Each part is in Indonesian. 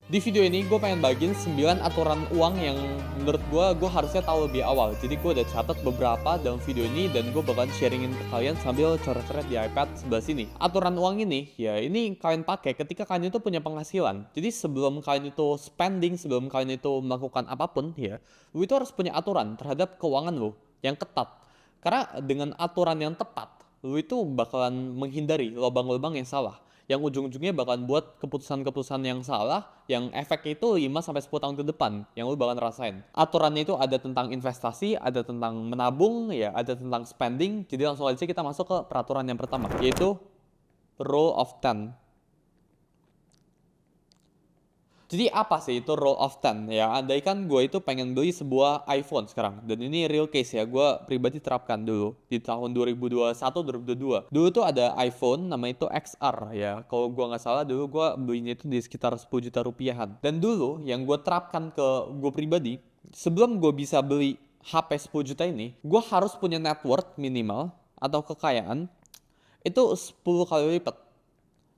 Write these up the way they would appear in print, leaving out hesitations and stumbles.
Di video ini gue pengen bagiin 9 aturan uang yang menurut gue harusnya tahu lebih awal. Jadi gue udah catat beberapa dalam video ini dan gue bakalan sharingin ke kalian sambil coret-coret di iPad sebelah sini. Aturan uang ini, ya ini kalian pakai ketika kalian itu punya penghasilan. Jadi sebelum kalian itu spending, sebelum kalian itu melakukan apapun, ya lu itu harus punya aturan terhadap keuangan lu yang ketat. Karena dengan aturan yang tepat, lu itu bakalan menghindari lubang-lubang yang salah, yang ujung-ujungnya bakalan buat keputusan-keputusan yang salah, yang efeknya itu 5-10 tahun ke depan, yang lu bakalan rasain. Aturannya itu ada tentang investasi, ada tentang menabung, ya ada tentang spending. Jadi langsung aja kita masuk ke peraturan yang pertama, yaitu Rule of 10. Jadi apa sih itu Rule of 10? Ya, andaikan gue itu pengen beli sebuah iPhone sekarang. Dan ini real case ya, gue pribadi terapkan dulu di tahun 2021-2022. Dulu tuh ada iPhone, nama itu XR ya. Kalau gue nggak salah dulu gue belinya itu di sekitar 10 juta rupiahan. Dan dulu yang gue terapkan ke gue pribadi, sebelum gue bisa beli HP 10 juta ini, gue harus punya net worth minimal atau kekayaan itu 10 kali lipat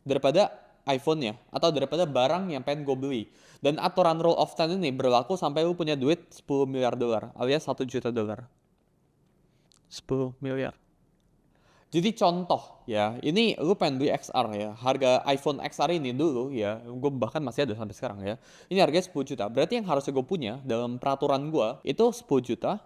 daripada iPhone-nya atau daripada barang yang pengen gue beli. Dan aturan rule of 10 ini berlaku sampai lu punya duit 10 miliar dolar alias 1 juta dolar. 10 miliar. Jadi contoh ya, ini lu pengen beli XR ya. Harga iPhone XR ini dulu ya, gue bahkan masih ada sampai sekarang ya. Ini harganya 10 juta. Berarti yang harusnya gue punya dalam peraturan gue itu 10 juta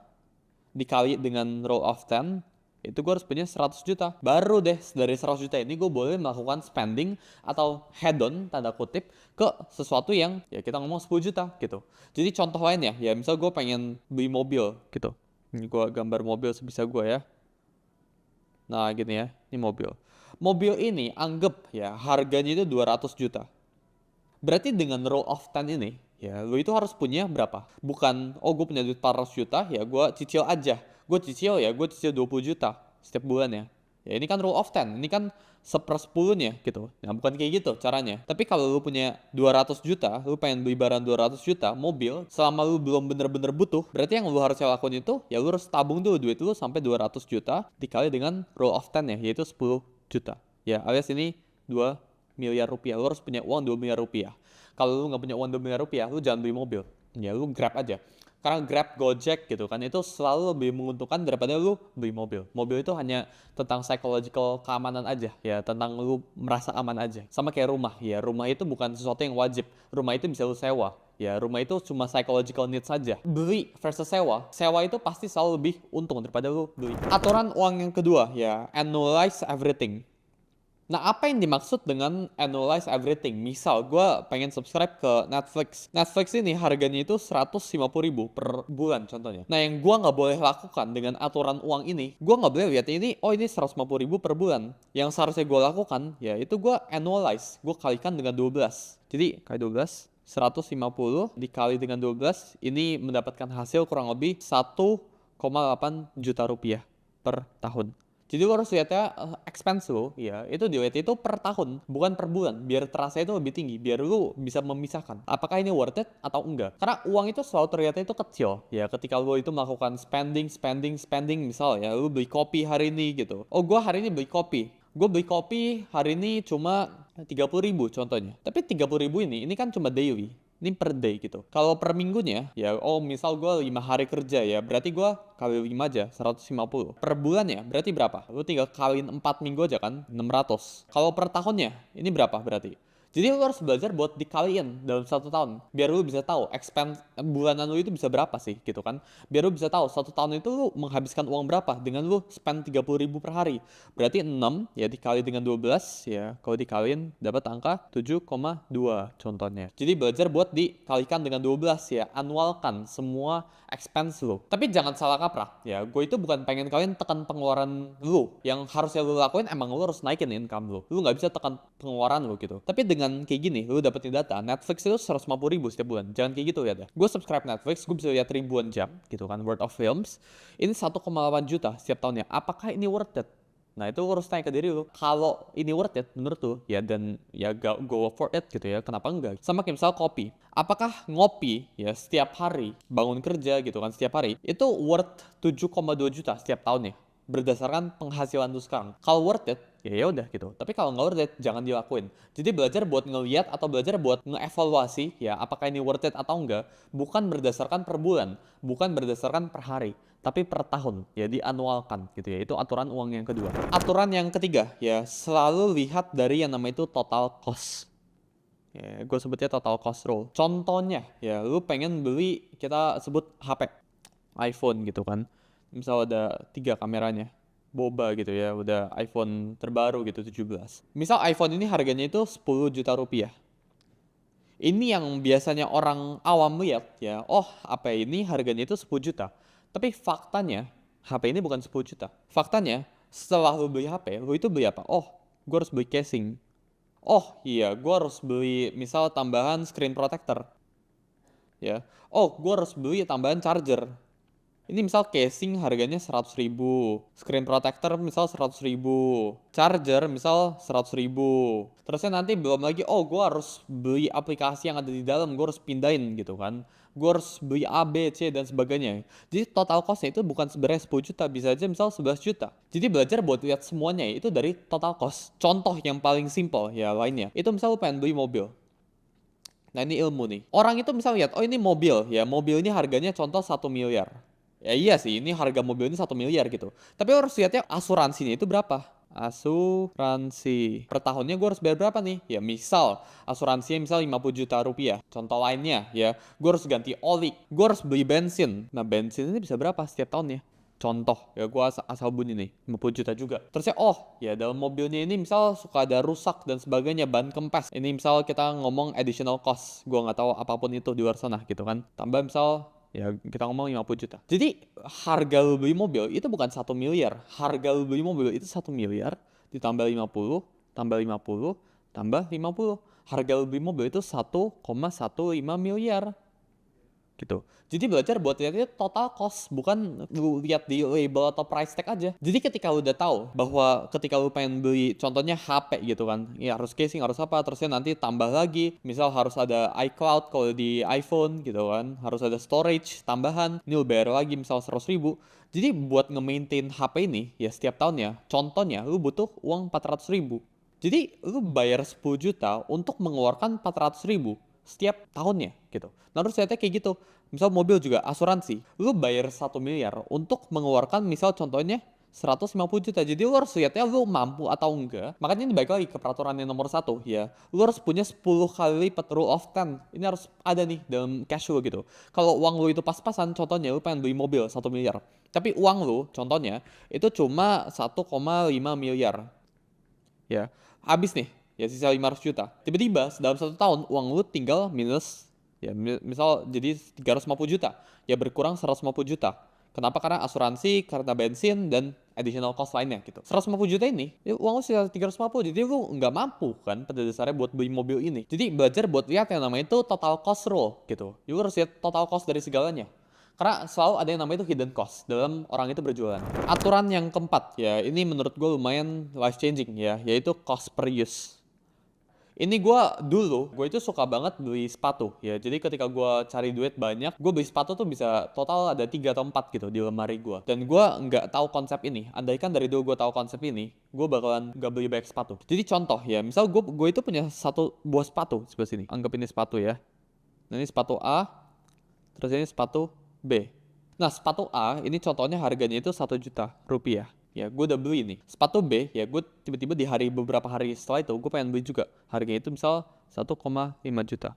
dikali dengan rule of 10, itu gue harus punya 100 juta. Baru deh dari 100 juta ini gue boleh melakukan spending atau head on tanda kutip ke sesuatu yang ya kita ngomong 10 juta gitu. Jadi contoh lainnya ya misal gue pengen beli mobil gitu. Ini gue gambar mobil sebisa gue ya. Nah gini ya, ini mobil. Mobil ini anggap ya harganya itu 200 juta. Berarti dengan rule of 10 ini, ya lu itu harus punya berapa? Bukan, oh gue punya duit 400 juta, ya gue cicil aja. Gue cicil 20 juta setiap bulan ya. Ya ini kan rule of 10, ini kan 1/10-nya gitu. Nah bukan kayak gitu caranya. Tapi kalau lu punya 200 juta, lu pengen beli barang 200 juta, mobil, selama lu belum bener-bener butuh, berarti yang lu harusnya lakuin itu, ya lu harus tabung dulu duit lu sampai 200 juta dikali dengan rule of 10 ya, yaitu 10 juta. Ya alias ini 2 miliar rupiah. Lu harus punya uang 2 miliar rupiah. Kalau lu nggak punya uang 2 miliar rupiah, lu jangan beli mobil. Ya lu Grab aja. Karena Grab, Gojek gitu kan, itu selalu lebih menguntungkan daripada lu beli mobil. Mobil itu hanya tentang psychological keamanan aja, ya tentang lu merasa aman aja. Sama kayak rumah, ya rumah itu bukan sesuatu yang wajib. Rumah itu bisa lu sewa. Ya rumah itu cuma psychological needs saja. Beli versus sewa, sewa itu pasti selalu lebih untung daripada lu beli. Aturan uang yang kedua, ya annualize everything. Nah, apa yang dimaksud dengan analyze everything? Misal, gue pengen subscribe ke Netflix. Netflix ini harganya itu 150.000 per bulan contohnya. Nah, yang gue nggak boleh lakukan dengan aturan uang ini, gue nggak boleh lihat ini, oh ini 150.000 per bulan. Yang seharusnya gue lakukan, ya itu gue annualize. Gue kalikan dengan 12. Jadi, kali 12, 150 dikali dengan 12, ini mendapatkan hasil kurang lebih 1,8 juta rupiah per tahun. Jadi lo harus lihatnya expense lo, ya itu dilihat itu per tahun, bukan per bulan, biar terasa itu lebih tinggi, biar lo bisa memisahkan apakah ini worth it atau enggak. Karena uang itu selalu terlihatnya itu kecil, ya ketika lo itu melakukan spending, misal ya lo beli kopi hari ini gitu. Oh gue hari ini beli kopi hari ini cuma 30.000 contohnya. Tapi 30.000 ini kan cuma daily. Ini per day gitu. Kalau per minggunya, ya oh misal gue 5 hari kerja ya, berarti gue kali 5 aja, 150. Per bulan ya, berarti berapa? Lu tinggal kaliin 4 minggu aja kan, 600. Kalau per tahunnya, ini berapa berarti? Jadi lu harus belajar buat dikaliin dalam 1 tahun. Biar lu bisa tahu expense bulanan lu itu bisa berapa sih gitu kan. Biar lu bisa tahu 1 tahun itu lu menghabiskan uang berapa dengan lu spend 30.000 per hari. Berarti 6 ya dikali dengan 12 ya. Kalau dikaliin dapat angka 7,2 contohnya. Jadi belajar buat dikalikan dengan 12 ya. Anualkan semua expense lu. Tapi jangan salah kaprah ya. Gue itu bukan pengen kalian tekan pengeluaran lu. Yang harusnya lu lakuin emang lu harus naikin income lu. Lu nggak bisa tekan pengeluaran lu gitu. Tapi dengan kayak gini, lu dapetin data, Netflix itu 150.000 setiap bulan. Jangan kayak gitu ya dah. Gue subscribe Netflix, gue bisa lihat ribuan jam, gitu kan, worth of films. Ini 1,8 juta setiap tahunnya. Apakah ini worth it? Nah itu lu harus tanya ke diri lu. Kalau ini worth it menurut lu, ya dan ya go for it gitu ya. Kenapa enggak? Sama kayak misal kopi. Apakah ngopi ya setiap hari, bangun kerja gitu kan setiap hari, itu worth 7,2 juta setiap tahunnya? Berdasarkan penghasilan lu sekarang. Kalau worth it, ya udah gitu. Tapi kalau nggak worth it, jangan dilakuin. Jadi belajar buat ngeliat atau belajar buat ngeevaluasi ya apakah ini worth it atau enggak, bukan berdasarkan per bulan, bukan berdasarkan per hari, tapi per tahun, ya dianualkan gitu ya. Itu aturan uang yang kedua. Aturan yang ketiga ya, selalu lihat dari yang namanya itu total cost. Ya, gue sebutnya total cost rule. Contohnya ya, lu pengen beli, kita sebut HP iPhone gitu kan. Misal ada 3 kameranya, boba gitu ya, udah iPhone terbaru gitu 17. Misal iPhone ini harganya itu 10 juta rupiah. Ini yang biasanya orang awam lihat ya, oh HP ini harganya itu 10 juta. Tapi faktanya HP ini bukan 10 juta. Faktanya setelah lu beli HP, lu itu beli apa? Oh, gue harus beli casing. Oh iya, gue harus beli misal tambahan screen protector. Ya. Oh, gue harus beli tambahan charger. Ini misal casing harganya 100 ribu, screen protector misal 100 ribu, charger misal 100 ribu. Terusnya nanti belum lagi, oh gue harus beli aplikasi yang ada di dalam, gue harus pindahin gitu kan. Gue harus beli A, B, C, dan sebagainya. Jadi total costnya itu bukan sebenarnya 10 juta, bisa aja misal 11 juta. Jadi belajar buat lihat semuanya itu dari total cost. Contoh yang paling simple ya lainnya, itu misal lu pengen beli mobil. Nah ini ilmu nih. Orang itu misal lihat, oh ini mobil, ya mobil ini harganya contoh 1 miliar. Ya iya sih, ini harga mobil ini 1 miliar gitu. Tapi harus lihatnya asuransinya itu berapa. Asuransi. Per tahunnya gue harus bayar berapa nih? Ya misal, asuransinya misal 50 juta rupiah. Contoh lainnya ya, gue harus ganti oli. Gue harus beli bensin. Nah bensin ini bisa berapa setiap tahunnya? Contoh, ya gue asal bunyi nih, 50 juta juga. Terusnya, oh ya dalam mobilnya ini misal suka ada rusak dan sebagainya, ban kempes. Ini misal kita ngomong additional cost. Gue nggak tahu apapun itu di luar sana gitu kan. Tambah misal ya kita ngomong 50 juta. Jadi harga lu beli mobil itu bukan 1 miliar. Harga lu beli mobil itu 1 miliar ditambah 50, tambah 50, tambah 50. Harga lu beli mobil itu 1,15 miliar. Gitu. Jadi belajar buat lihatnya total cost, bukan lu lihat di label atau price tag aja. Jadi ketika lu udah tahu bahwa ketika lu pengen beli contohnya HP gitu kan, ya harus casing, harus apa, terusnya nanti tambah lagi, misal harus ada iCloud kalau di iPhone gitu kan, harus ada storage tambahan, ini lu bayar lagi misal 100 ribu. Jadi buat nge-maintain HP ini ya setiap tahunnya, contohnya lu butuh uang 400 ribu. Jadi lu bayar 10 juta untuk mengeluarkan 400 ribu setiap tahunnya gitu. Nah terus ternyata kayak gitu. Misal mobil juga asuransi, lu bayar 1 miliar untuk mengeluarkan misal contohnya 150 juta. Jadi lu harus lihatnya lu mampu atau enggak. Makanya ini balik lagi ke peraturan yang nomor 1 ya. Lu harus punya 10 kali lipat rule of 10. Ini harus ada nih dalam cash lu gitu. Kalau uang lu itu pas-pasan, contohnya lu pengen beli mobil 1 miliar. Tapi uang lu contohnya itu cuma 1,5 miliar. Ya, habis nih. Ya sisa 500 juta. Tiba-tiba dalam 1 tahun uang lu tinggal minus ya misal jadi 350 juta. Ya berkurang 150 juta. Kenapa? Karena asuransi, karena bensin, dan additional cost lainnya gitu. 150 juta ini, ya uang lu sisa 350, jadi lu nggak mampu kan pada dasarnya buat beli mobil ini. Jadi belajar buat lihat yang namanya itu total cost rule gitu. Lu harus lihat total cost dari segalanya. Karena selalu ada yang namanya itu hidden cost dalam orang itu berjualan. Aturan yang keempat, ya ini menurut gue lumayan life changing ya, yaitu cost per use. Ini gue itu suka banget beli sepatu ya. Jadi ketika gue cari duit banyak, gue beli sepatu tuh bisa total ada 3 atau 4 gitu di lemari gue. Dan gue nggak tahu konsep ini. Andaikan dari dulu gue tahu konsep ini, gue bakalan nggak beli banyak sepatu. Jadi contoh ya, misal gue itu punya satu buah sepatu sebelah sini. Anggap ini sepatu ya. Nah ini sepatu A, terus ini sepatu B. Nah sepatu A ini contohnya harganya itu 1 juta rupiah. Ya gue udah beli nih. Sepatu B ya gue tiba-tiba di beberapa hari setelah itu gue pengen beli juga. Harganya itu misal 1,5 juta.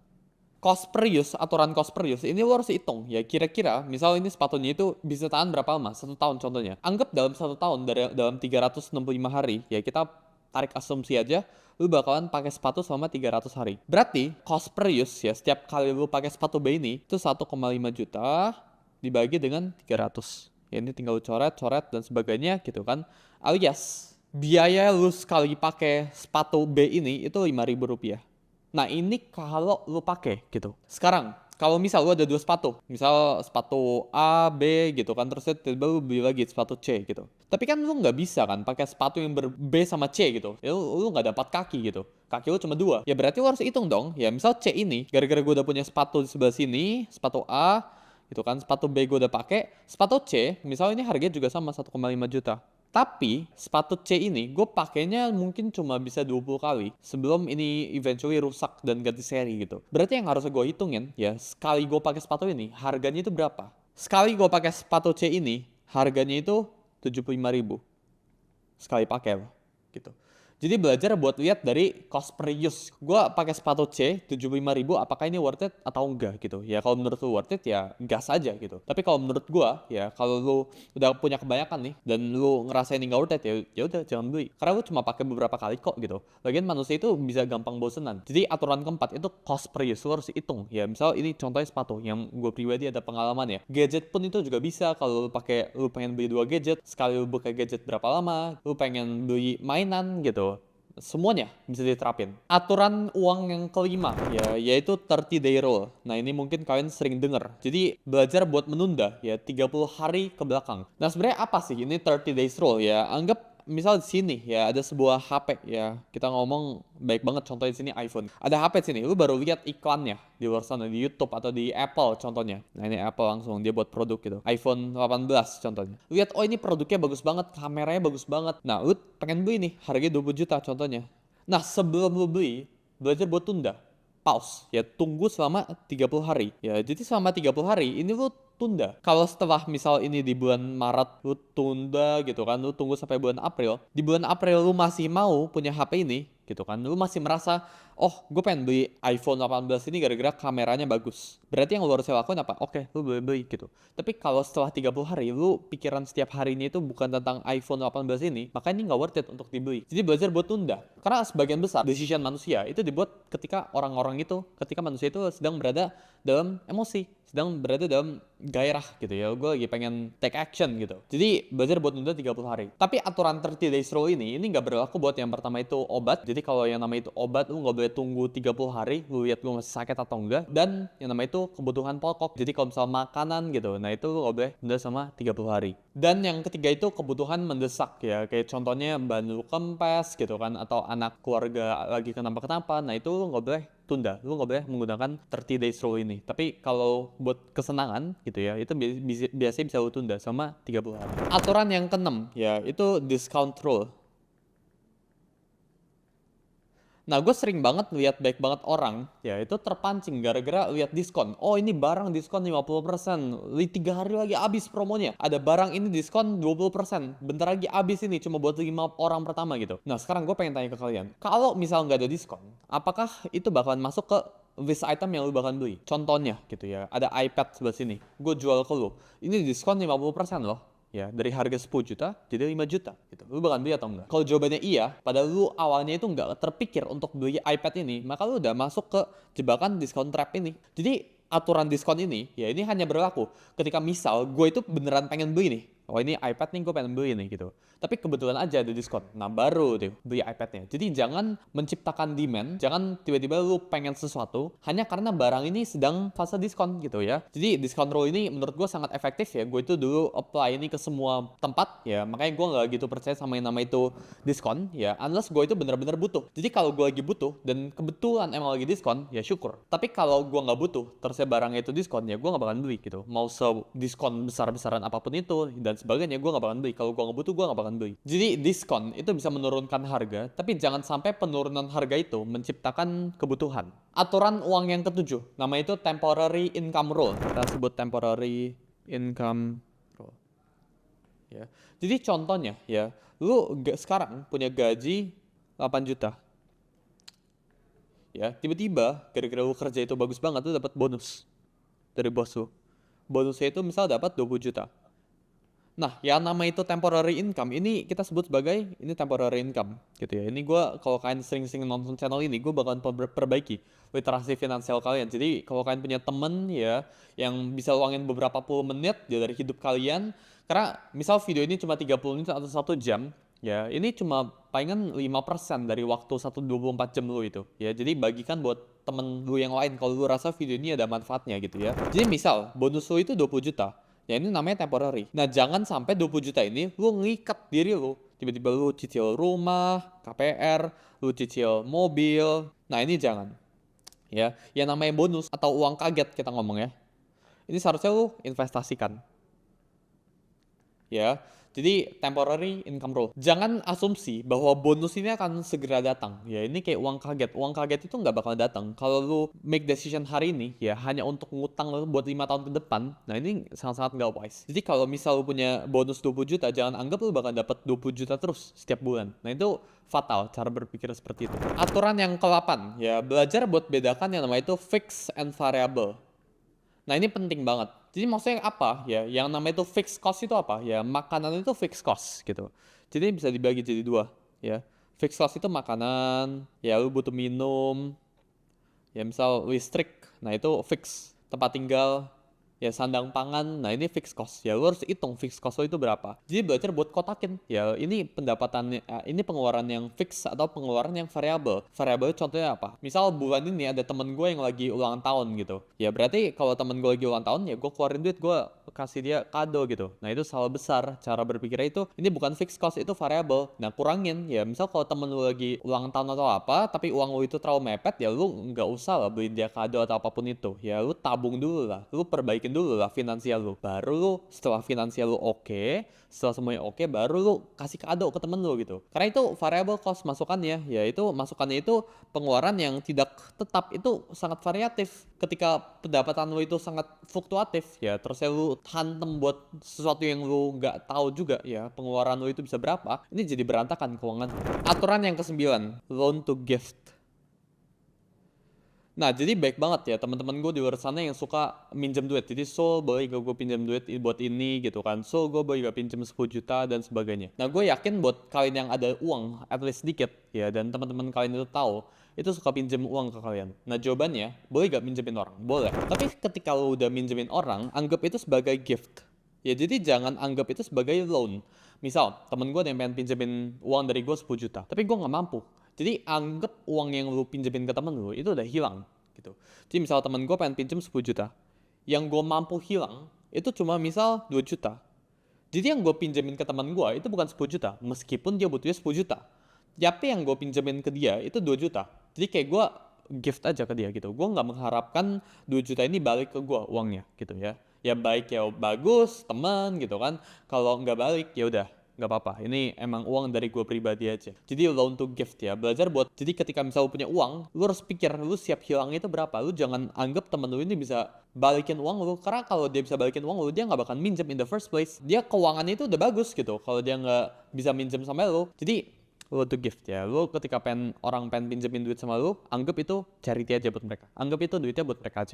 Cost per use, aturan cost per use ini lo harus hitung ya, kira-kira misal ini sepatunya itu bisa tahan berapa lama? 1 tahun contohnya. Anggap dalam 1 tahun dalam 365 hari ya, kita tarik asumsi aja lu bakalan pakai sepatu selama 300 hari. Berarti cost per use ya setiap kali lu pakai sepatu B ini itu 1,5 juta dibagi dengan 300. Ya ini tinggal coret dan sebagainya gitu kan. Alias biaya lu sekali pakai sepatu B ini itu 5.000 rupiah. Nah ini kalau lu pakai gitu. Sekarang kalau misal lu ada 2 sepatu, misal sepatu A, B gitu kan, terus tiba-tiba lu beli lagi sepatu C gitu. Tapi kan lu nggak bisa kan pakai sepatu yang B sama C gitu. Ya lu nggak dapat kaki gitu. Kaki lu cuma 2. Ya berarti lu harus hitung dong. Ya misal C ini, gara-gara gue udah punya sepatu di sebelah sini, sepatu A, gitu kan, sepatu B gue udah pakai, sepatu C, misal ini harganya juga sama 1,5 juta. Tapi sepatu C ini gue pakainya mungkin cuma bisa 20 kali sebelum ini eventually rusak dan ganti seri gitu. Berarti yang harus gue hitungin ya, sekali gue pakai sepatu ini harganya itu berapa? Sekali gue pakai sepatu C ini harganya itu 75.000 sekali pakai loh gitu. Jadi belajar buat lihat dari cost per use. Gue pakai sepatu C 75.000, apakah ini worth it atau enggak gitu. Ya kalau menurut lu worth it ya gas aja gitu. Tapi kalau menurut gue ya kalau lu udah punya kebanyakan nih dan lu ngerasa ini nggak worth it ya udah jangan beli. Karena lu cuma pakai beberapa kali kok gitu. Lagian manusia itu bisa gampang bosenan. Jadi aturan keempat itu cost per use, lu harus hitung. Ya misal ini contohnya sepatu yang gue pribadi ada pengalaman ya. Gadget pun itu juga bisa. Kalau lu pengen beli 2 gadget, sekali lu buka gadget berapa lama, lu pengen beli mainan gitu, semuanya bisa diterapin. Aturan uang yang kelima ya, yaitu 30 day rule. Nah ini mungkin kalian sering dengar. Jadi belajar buat menunda ya 30 hari ke belakang. Nah sebenarnya apa sih ini 30 days rule ya? Anggap misal di sini ya ada sebuah HP ya, kita ngomong baik banget contohnya di sini iPhone. Ada HP di sini, lu baru lihat iklannya di luar sana di YouTube atau di Apple contohnya. Nah ini Apple langsung dia buat produk gitu. iPhone 18 contohnya. Lihat oh ini produknya bagus banget, kameranya bagus banget. Nah lu pengen beli nih, harganya 20 juta contohnya. Nah sebelum lu beli, belajar buat tunda. Pause ya, tunggu selama 30 hari ya. Jadi selama 30 hari ini lu tunda. Kalau setelah misal ini di bulan Maret lu tunda gitu kan, lu tunggu sampai bulan April. Di bulan April lu masih mau punya HP ini gitu kan, lu masih merasa oh gue pengen beli iPhone 18 ini gara-gara kameranya bagus. Berarti yang lu harus lakuin apa? Oke, lu beli gitu. Tapi kalau setelah 30 hari lu pikiran setiap harinya itu bukan tentang iPhone 18 ini, maka ini nggak worth it untuk dibeli. Jadi belajar buat tunda. Karena sebagian besar decision manusia itu dibuat ketika orang-orang itu, ketika manusia itu sedang berada dalam emosi, sedang berada dalam gairah gitu ya. Gue lagi pengen take action gitu. Jadi belajar buat nunda 30 hari. Tapi aturan 30 days rule ini nggak berlaku buat yang pertama itu obat. Jadi kalau yang nama itu obat, lu nggak boleh tunggu 30 hari, lu lihat lu masih sakit atau enggak. Dan yang nama itu kebutuhan pokok. Jadi kalau misal makanan gitu, nah itu lu nggak boleh tunda sama 30 hari. Dan yang ketiga itu kebutuhan mendesak ya. Kayak contohnya ban lu kempes gitu kan, atau anak keluarga lagi kenapa-kenapa. Nah itu lu nggak boleh tunda, lu nggak boleh menggunakan 30 days rule ini. Tapi kalau buat kesenangan gitu ya, itu biasanya bisa lu tunda sama 30 hari. Aturan yang keenam ya, itu discount rule. Nah, gue sering banget lihat baik banget orang, ya itu terpancing gara-gara lihat diskon. Oh, ini barang diskon 50%, 3 hari lagi habis promonya. Ada barang ini diskon 20%, bentar lagi habis ini, cuma buat 5 orang pertama gitu. Nah, sekarang gue pengen tanya ke kalian, kalau misal nggak ada diskon, apakah itu bakalan masuk ke list item yang lu bakalan beli? Contohnya gitu ya, ada iPad sebelah sini, gue jual ke lu, ini diskon 50% loh. Ya, dari harga 10 juta jadi 5 juta gitu. Lu bakal beli atau enggak? Kalau jawabannya iya, padahal lu awalnya itu enggak terpikir untuk beli iPad ini, maka lu udah masuk ke jebakan diskon trap ini. Jadi aturan diskon ini, ya ini hanya berlaku ketika misal gue itu beneran pengen beli nih. Oh ini iPad nih gue pengen beli nih gitu. Tapi kebetulan aja ada diskon. Nah baru deh beli iPadnya. Jadi jangan menciptakan demand. Jangan tiba-tiba lu pengen sesuatu hanya karena barang ini sedang fase diskon gitu ya. Jadi diskon rule ini menurut gue sangat efektif ya. Gue itu dulu apply ini ke semua tempat ya. Makanya gue gak gitu percaya sama yang nama itu diskon ya. Unless gue itu bener-bener butuh. Jadi kalau gue lagi butuh dan kebetulan emang lagi diskon ya syukur. Tapi kalau gue gak butuh terusnya barangnya itu diskon ya gue gak bakalan beli gitu. Mau diskon besar-besaran apapun itu dan sebagainya gue gak bakalan beli. Kalau gue gak butuh gue gak bakalan beli. Jadi diskon itu bisa menurunkan harga, tapi jangan sampai penurunan harga itu menciptakan kebutuhan. Aturan uang yang ketujuh, nama itu temporary income rule. Kita sebut temporary income rule. Ya. Jadi contohnya ya, lu sekarang punya gaji 8 juta. Ya, tiba-tiba gara-gara lu kerja itu bagus banget, lu dapat bonus dari bos lu. Bonusnya itu misal dapat 20 juta. Nah, yang nama itu temporary income, ini kita sebut sebagai ini temporary income, gitu ya. Ini gue kalau kalian sering-sering nonton channel ini, gue bakalan perbaiki literasi finansial kalian. Jadi kalau kalian punya temen ya, yang bisa luangin beberapa puluh menit ya dari hidup kalian, karena misal video ini cuma 30 menit atau 1 jam, ya ini cuma palingan 5% dari waktu 24 jam lu itu. Ya, jadi bagikan buat temen lu yang lain kalau lu rasa video ini ada manfaatnya gitu ya. Jadi misal bonus lu itu 20 juta. Ya ini namanya temporary. Nah jangan sampai 20 juta ini lu ngikat diri lu. Tiba-tiba lu cicil rumah, KPR, lu cicil mobil. Nah ini jangan. Ya, yang namanya bonus atau uang kaget kita ngomong ya. Ini seharusnya lu investasikan. ya. Jadi temporary income rule. Jangan asumsi bahwa bonus ini akan segera datang. Ya ini kayak uang kaget. Uang kaget itu nggak bakal datang. Kalau lu make decision hari ini ya hanya untuk ngutang lu buat 5 tahun ke depan. Nah ini sangat-sangat nggak wise. Jadi kalau misal lu punya bonus 20 juta, jangan anggap lu bakal dapat 20 juta terus setiap bulan. Nah itu fatal cara berpikir seperti itu. Aturan yang ke-8 ya, belajar buat bedakan yang namanya itu fixed and variable. Nah ini penting banget. Jadi maksudnya apa ya? Yang namanya itu fixed cost itu apa? Ya makanan itu fixed cost gitu. Jadi bisa dibagi jadi dua ya. Fixed cost itu makanan, ya lu butuh minum, ya misal listrik, nah itu fix. Tempat tinggal, ya sandang pangan, nah ini fixed cost. Ya lu harus hitung fixed cost lo itu berapa. Jadi belajar buat kotakin. Ya ini pendapatan, ini pengeluaran yang fix atau pengeluaran yang variabel. Variabel contohnya apa? Misal bulan ini ada temen gue yang lagi ulang tahun gitu. Ya berarti kalau temen gue lagi ulang tahun ya gue keluarin duit, gue kasih dia kado gitu. Nah itu salah besar. Cara berpikirnya itu ini bukan fixed cost, itu variabel. Nah kurangin ya, misal kalau temen lu lagi ulang tahun atau apa tapi uang lu itu terlalu mepet, ya lu nggak usah lah beliin dia kado atau apapun itu. Ya lu tabung dulu lah, lu perbaikin dulu lah finansial lu. Baru lu setelah finansial lu oke, setelah semuanya oke, baru lu kasih kado ke temen lu gitu. Karena itu variable cost masukannya. Ya itu masukannya itu pengeluaran yang tidak tetap, itu sangat variatif. Ketika pendapatan lu itu sangat fluktuatif ya, terus ya lu hantem buat sesuatu yang lu nggak tahu juga ya pengeluaran lu itu bisa berapa, ini jadi berantakan keuangan. Aturan yang ke-9, loan to gift. Nah, jadi baik banget ya teman-teman gue di luar sana yang suka minjem duit. Jadi, so boleh gak gue pinjam duit buat ini gitu kan. So, gue boleh gak pinjam 10 juta dan sebagainya. Nah, gue yakin buat kalian yang ada uang, at least sedikit ya, dan teman-teman kalian itu tahu, itu suka pinjem uang ke kalian. Nah, jawabannya, boleh gak minjemin orang? Boleh. Tapi ketika lo udah minjemin orang, anggap itu sebagai gift. Ya, jadi jangan anggap itu sebagai loan. Misal, temen gue ada yang pengen pinjemin uang dari gue 10 juta, tapi gue nggak mampu. Jadi anggap uang yang lu pinjemin ke temen lu itu udah hilang gitu. Jadi misal temen gue pengen pinjem 10 juta, yang gue mampu hilang itu cuma misal 2 juta. Jadi yang gue pinjemin ke teman gue itu bukan 10 juta, meskipun dia butuhnya 10 juta. Tapi yang gue pinjemin ke dia itu 2 juta. Jadi kayak gue gift aja ke dia gitu. Gue nggak mengharapkan 2 juta ini balik ke gue uangnya gitu ya. Ya baik ya bagus, teman gitu kan. Kalau nggak balik ya udah nggak apa-apa. Ini emang uang dari gue pribadi aja. Jadi loan to gift ya. Belajar buat, jadi ketika misal lu punya uang, lu harus pikir lu siap hilang itu berapa. Lu jangan anggap temen lu ini bisa balikin uang lu. Karena kalau dia bisa balikin uang lu, dia nggak bakal minjem in the first place. Dia keuangannya itu udah bagus gitu. Kalau dia nggak bisa minjem sama lu. Jadi loan to gift ya. Lu ketika orang pengen pinjemin duit sama lu, anggap itu charity aja buat mereka. Anggap itu duitnya buat mereka aja.